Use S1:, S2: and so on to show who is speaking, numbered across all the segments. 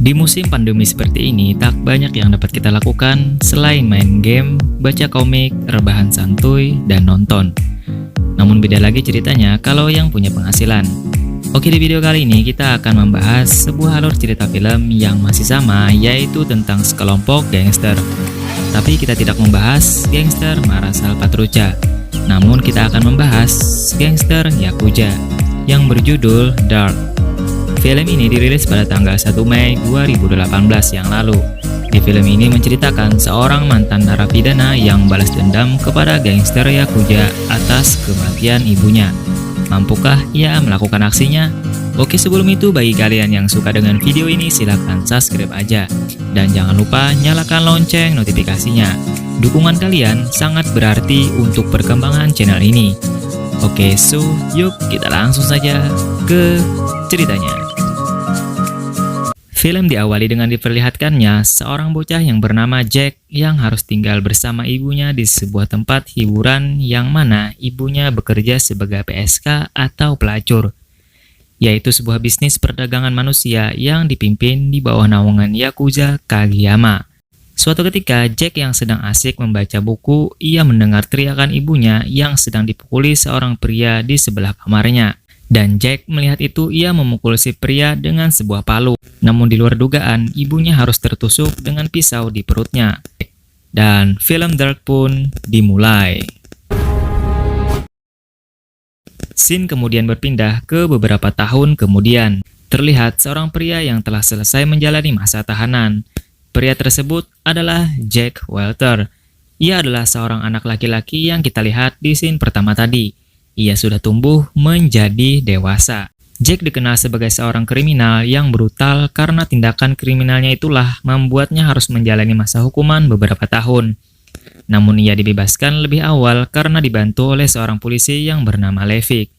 S1: Di musim pandemi seperti ini, tak banyak yang dapat kita lakukan selain main game, baca komik, rebahan santuy, dan nonton. Namun beda lagi ceritanya kalau yang punya penghasilan. Oke, di video kali ini kita akan membahas sebuah alur cerita film yang masih sama, yaitu tentang sekelompok gangster. Tapi kita tidak membahas gangster Mara Salvatrucha, namun kita akan membahas gangster Yakuza yang berjudul Dark. Film ini dirilis pada tanggal 1 Mei 2018 yang lalu. Di film ini menceritakan seorang mantan narapidana yang balas dendam kepada gangster Yakuza atas kematian ibunya. Mampukah ia melakukan aksinya? Oke, sebelum itu bagi kalian yang suka dengan video ini silahkan subscribe aja. Dan jangan lupa nyalakan lonceng notifikasinya. Dukungan kalian sangat berarti untuk perkembangan channel ini. Oke, so yuk kita langsung saja ke ceritanya. Film diawali dengan diperlihatkannya seorang bocah yang bernama Jack yang harus tinggal bersama ibunya di sebuah tempat hiburan yang mana ibunya bekerja sebagai PSK atau pelacur, yaitu sebuah bisnis perdagangan manusia yang dipimpin di bawah naungan Yakuza Kageyama. Suatu ketika, Jack yang sedang asik membaca buku, ia mendengar teriakan ibunya yang sedang dipukuli seorang pria di sebelah kamarnya. Dan Jack melihat itu, ia memukul si pria dengan sebuah palu. Namun di luar dugaan, ibunya harus tertusuk dengan pisau di perutnya. Dan film Dark pun dimulai. Scene kemudian berpindah ke beberapa tahun kemudian. Terlihat seorang pria yang telah selesai menjalani masa tahanan. Pria tersebut adalah Jack Walter. Ia adalah seorang anak laki-laki yang kita lihat di scene pertama tadi. Ia sudah tumbuh menjadi dewasa. Jack dikenal sebagai seorang kriminal yang brutal karena tindakan kriminalnya itulah membuatnya harus menjalani masa hukuman beberapa tahun. Namun ia dibebaskan lebih awal karena dibantu oleh seorang polisi yang bernama Levick,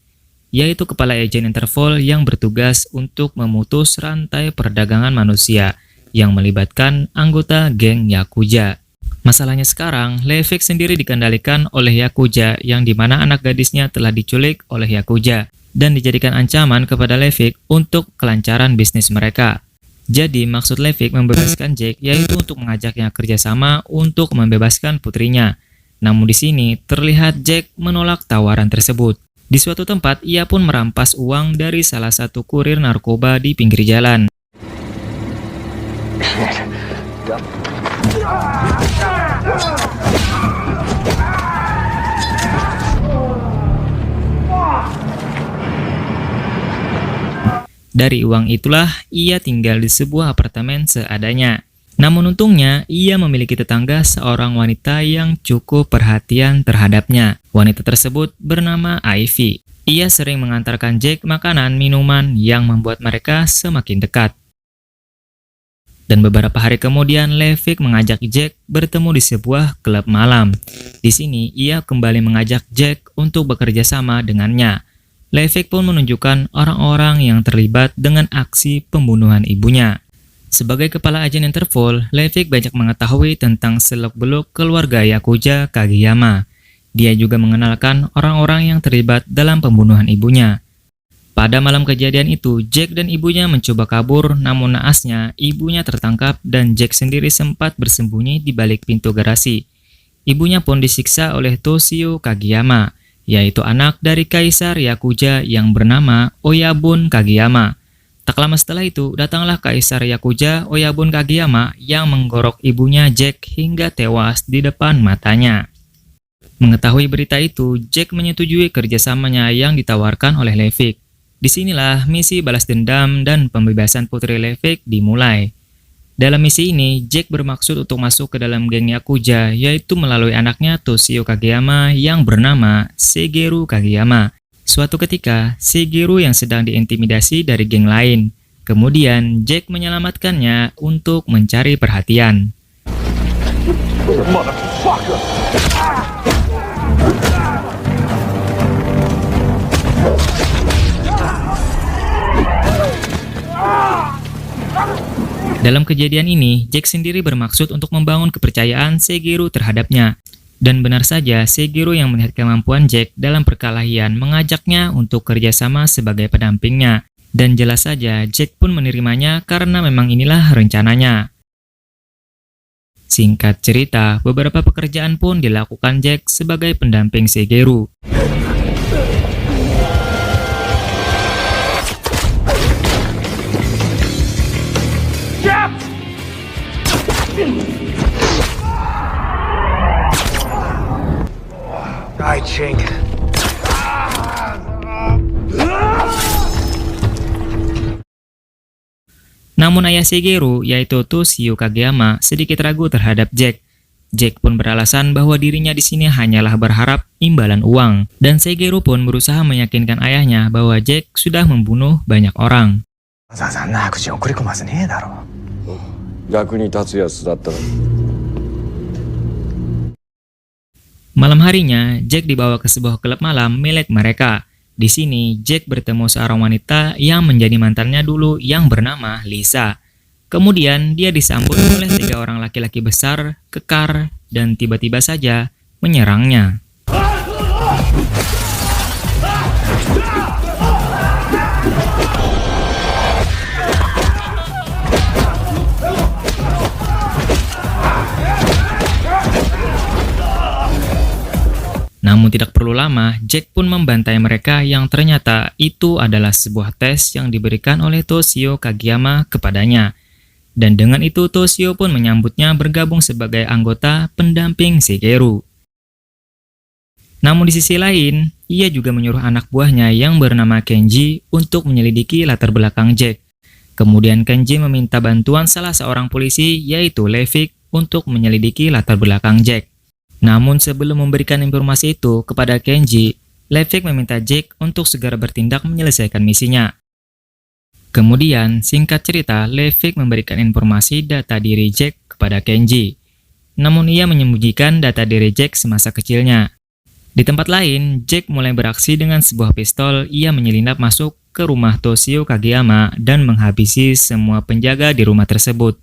S1: yaitu kepala agen Interpol yang bertugas untuk memutus rantai perdagangan manusia yang melibatkan anggota geng Yakuza. Masalahnya sekarang, Levick sendiri dikendalikan oleh Yakuza yang dimana anak gadisnya telah diculik oleh Yakuza dan dijadikan ancaman kepada Levick untuk kelancaran bisnis mereka. Jadi maksud Levick membebaskan Jack yaitu untuk mengajaknya kerjasama untuk membebaskan putrinya. Namun di sini terlihat Jack menolak tawaran tersebut. Di suatu tempat ia pun merampas uang dari salah satu kurir narkoba di pinggir jalan. Dari uang itulah ia tinggal di sebuah apartemen seadanya. Namun untungnya ia memiliki tetangga seorang wanita yang cukup perhatian terhadapnya. Wanita tersebut bernama Ivy. Ia sering mengantarkan Jack makanan minuman yang membuat mereka semakin dekat. Dan beberapa hari kemudian Levick mengajak Jack bertemu di sebuah klub malam. Di sini ia kembali mengajak Jack untuk bekerja sama dengannya. Levick pun menunjukkan orang-orang yang terlibat dengan aksi pembunuhan ibunya. Sebagai kepala agen Interpol, Levick banyak mengetahui tentang seluk-beluk keluarga Yakuza Kageyama. Dia juga mengenalkan orang-orang yang terlibat dalam pembunuhan ibunya. Pada malam kejadian itu, Jack dan ibunya mencoba kabur, namun naasnya ibunya tertangkap dan Jack sendiri sempat bersembunyi di balik pintu garasi. Ibunya pun disiksa oleh Toshio Kageyama, yaitu anak dari kaisar Yakuza yang bernama Oyabun Kageyama. Tak lama setelah itu, datanglah kaisar Yakuza Oyabun Kageyama yang menggorok ibunya Jack hingga tewas di depan matanya. Mengetahui berita itu, Jack menyetujui kerjasamanya yang ditawarkan oleh Levick. Disinilah misi balas dendam dan pembebasan putri Levick dimulai. Dalam misi ini, Jack bermaksud untuk masuk ke dalam geng Yakuza, yaitu melalui anaknya Toshio Kageyama yang bernama Shigeru Kageyama. Suatu ketika, Shigeru yang sedang diintimidasi dari geng lain. Kemudian, Jack menyelamatkannya untuk mencari perhatian. Dalam kejadian ini, Jack sendiri bermaksud untuk membangun kepercayaan Shigeru terhadapnya. Dan benar saja, Shigeru yang melihat kemampuan Jack dalam perkelahian mengajaknya untuk kerjasama sebagai pendampingnya. Dan jelas saja Jack pun menerimanya karena memang inilah rencananya. Singkat cerita, beberapa pekerjaan pun dilakukan Jack sebagai pendamping Shigeru. Namun ayah Shigeru, yaitu Toshio Kageyama, sedikit ragu terhadap Jack. Jack pun beralasan bahwa dirinya di sini hanyalah berharap imbalan uang, dan Shigeru pun berusaha meyakinkan ayahnya bahwa Jack sudah membunuh banyak orang. Malam harinya, Jack dibawa ke sebuah klub malam milik mereka. Di sini, Jack bertemu seorang wanita yang menjadi mantannya dulu yang bernama Lisa. Kemudian, dia disambut oleh 3 orang laki-laki besar, kekar, dan tiba-tiba saja menyerangnya. Namun tidak perlu lama, Jack pun membantai mereka yang ternyata itu adalah sebuah tes yang diberikan oleh Toshio Kageyama kepadanya. Dan dengan itu Toshio pun menyambutnya bergabung sebagai anggota pendamping Shigeru. Namun di sisi lain, ia juga menyuruh anak buahnya yang bernama Kenji untuk menyelidiki latar belakang Jack. Kemudian Kenji meminta bantuan salah seorang polisi yaitu Levick untuk menyelidiki latar belakang Jack. Namun sebelum memberikan informasi itu kepada Kenji, Levick meminta Jack untuk segera bertindak menyelesaikan misinya. Kemudian, singkat cerita, Levick memberikan informasi data diri Jack kepada Kenji. Namun ia menyembunyikan data diri Jack semasa kecilnya. Di tempat lain, Jack mulai beraksi dengan sebuah pistol. Ia menyelinap masuk ke rumah Toshio Kageyama dan menghabisi semua penjaga di rumah tersebut.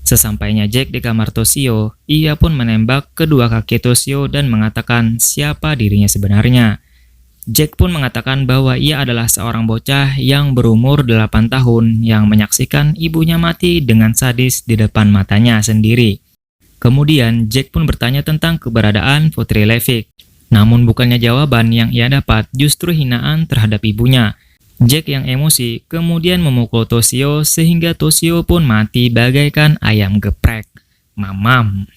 S1: Sesampainya Jack di kamar Toshio, ia pun menembak kedua kaki Toshio dan mengatakan siapa dirinya sebenarnya. Jack pun mengatakan bahwa ia adalah seorang bocah yang berumur 8 tahun yang menyaksikan ibunya mati dengan sadis di depan matanya sendiri. Kemudian Jack pun bertanya tentang keberadaan Putri Levick. Namun bukannya jawaban yang ia dapat, justru hinaan terhadap ibunya. Jack yang emosi kemudian memukul Toshio sehingga Toshio pun mati bagaikan ayam geprek. Mamam.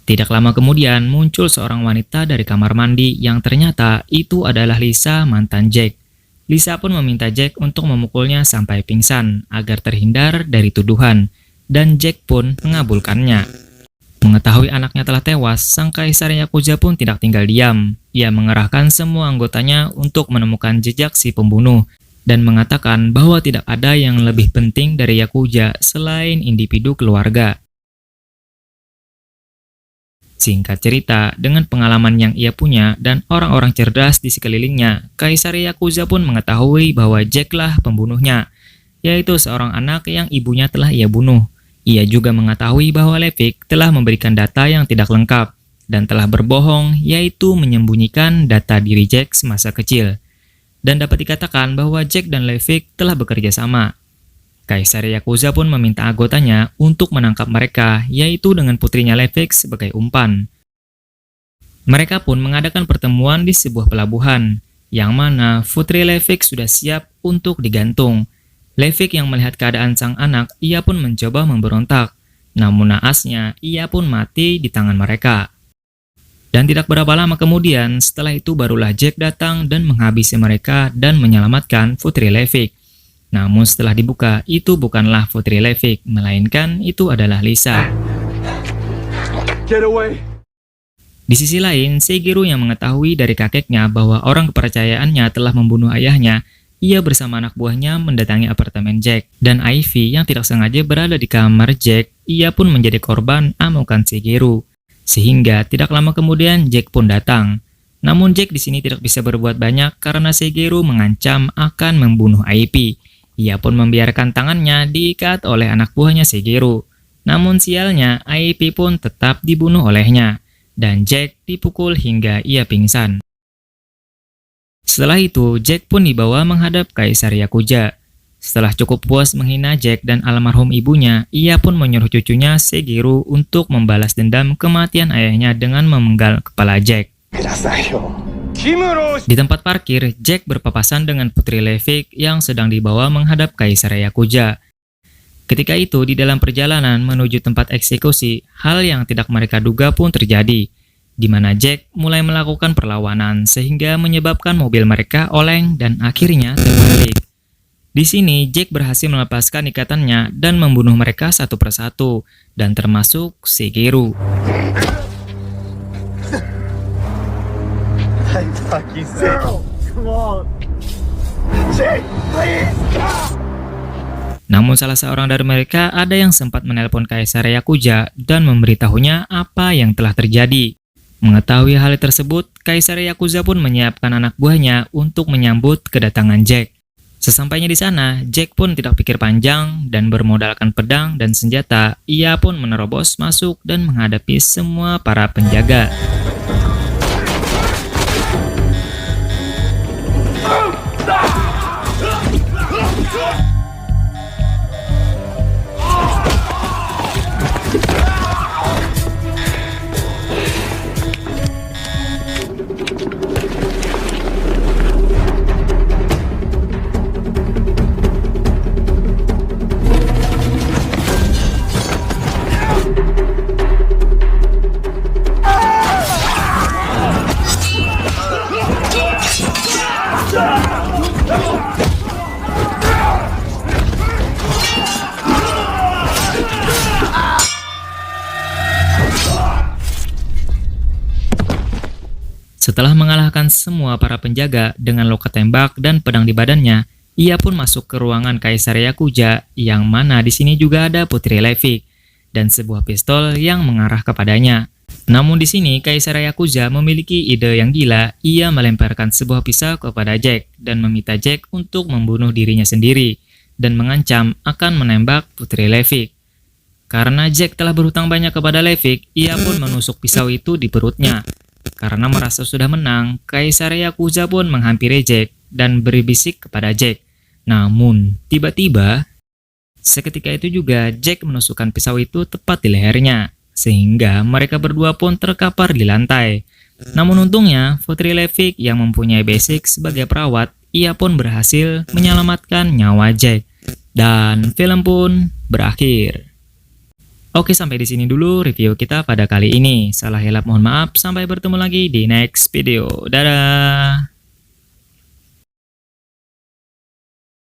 S1: Tidak lama kemudian muncul seorang wanita dari kamar mandi yang ternyata itu adalah Lisa, mantan Jack. Lisa pun meminta Jack untuk memukulnya sampai pingsan agar terhindar dari tuduhan, dan Jack pun mengabulkannya. Mengetahui anaknya telah tewas, sang kaisar Yakuza pun tidak tinggal diam. Ia mengerahkan semua anggotanya untuk menemukan jejak si pembunuh dan mengatakan bahwa tidak ada yang lebih penting dari Yakuza selain individu keluarga. Singkat cerita, dengan pengalaman yang ia punya dan orang-orang cerdas di sekelilingnya, Kaisar Yakuza pun mengetahui bahwa Jacklah pembunuhnya, yaitu seorang anak yang ibunya telah ia bunuh. Ia juga mengetahui bahwa Levick telah memberikan data yang tidak lengkap dan telah berbohong, yaitu menyembunyikan data diri Jack semasa kecil. Dan dapat dikatakan bahwa Jack dan Levick telah bekerja sama. Kaisar Yakuza pun meminta anggotanya untuk menangkap mereka, yaitu dengan putrinya Levick sebagai umpan. Mereka pun mengadakan pertemuan di sebuah pelabuhan, yang mana putri Levick sudah siap untuk digantung. Levick yang melihat keadaan sang anak, ia pun mencoba memberontak. Namun naasnya, ia pun mati di tangan mereka. Dan tidak berapa lama kemudian, setelah itu barulah Jack datang dan menghabisi mereka dan menyelamatkan Putri Levick. Namun setelah dibuka, itu bukanlah Putri Levick, melainkan itu adalah Lisa.
S2: Get away.
S1: Di sisi lain, Shigeru yang mengetahui dari kakeknya bahwa orang kepercayaannya telah membunuh ayahnya, ia bersama anak buahnya mendatangi apartemen Jack, dan Ivy yang tidak sengaja berada di kamar Jack, ia pun menjadi korban amukan Shigeru. Sehingga tidak lama kemudian Jack pun datang. Namun Jack di sini tidak bisa berbuat banyak karena Shigeru mengancam akan membunuh Ivy. Ia pun membiarkan tangannya diikat oleh anak buahnya Shigeru. Namun sialnya, Ivy pun tetap dibunuh olehnya, dan Jack dipukul hingga ia pingsan. Setelah itu, Jack pun dibawa menghadap Kaisar Yakuza. Setelah cukup puas menghina Jack dan almarhum ibunya, ia pun menyuruh cucunya Shigeru untuk membalas dendam kematian ayahnya dengan memenggal kepala Jack. Di tempat parkir, Jack berpapasan dengan Putri Levick yang sedang dibawa menghadap Kaisar Yakuza. Ketika itu, di dalam perjalanan menuju tempat eksekusi, hal yang tidak mereka duga pun terjadi, di mana Jack mulai melakukan perlawanan sehingga menyebabkan mobil mereka oleng dan akhirnya terbalik. Di sini, Jack berhasil melepaskan ikatannya dan membunuh mereka satu persatu, dan termasuk Shigeru. Namun salah seorang dari mereka ada yang sempat menelpon Kaisar Yakuza dan memberitahunya apa yang telah terjadi. Mengetahui hal tersebut, Kaisar Yakuza pun menyiapkan anak buahnya untuk menyambut kedatangan Jack. Sesampainya di sana, Jack pun tidak pikir panjang dan bermodalkan pedang dan senjata, ia pun menerobos masuk dan menghadapi semua para penjaga. Setelah mengalahkan semua para penjaga dengan luka tembak dan pedang di badannya, ia pun masuk ke ruangan Kaisar Yakuza, yang mana di sini juga ada Putri Levick dan sebuah pistol yang mengarah kepadanya. Namun di sini Kaisar Yakuza memiliki ide yang gila. Ia melemparkan sebuah pisau kepada Jack dan meminta Jack untuk membunuh dirinya sendiri dan mengancam akan menembak Putri Levick. Karena Jack telah berhutang banyak kepada Levick, ia pun menusuk pisau itu di perutnya. Karena merasa sudah menang, Kaisar Yakuza pun menghampiri Jack dan berbisik kepada Jack. Namun, tiba-tiba, seketika itu juga Jack menusukkan pisau itu tepat di lehernya, sehingga mereka berdua pun terkapar di lantai. Namun untungnya, Putri Levick yang mempunyai basic sebagai perawat, ia pun berhasil menyelamatkan nyawa Jack. Dan film pun berakhir. Oke, sampai di sini dulu review kita pada kali ini. Salah hilap mohon maaf, sampai bertemu lagi di next video. Dadah!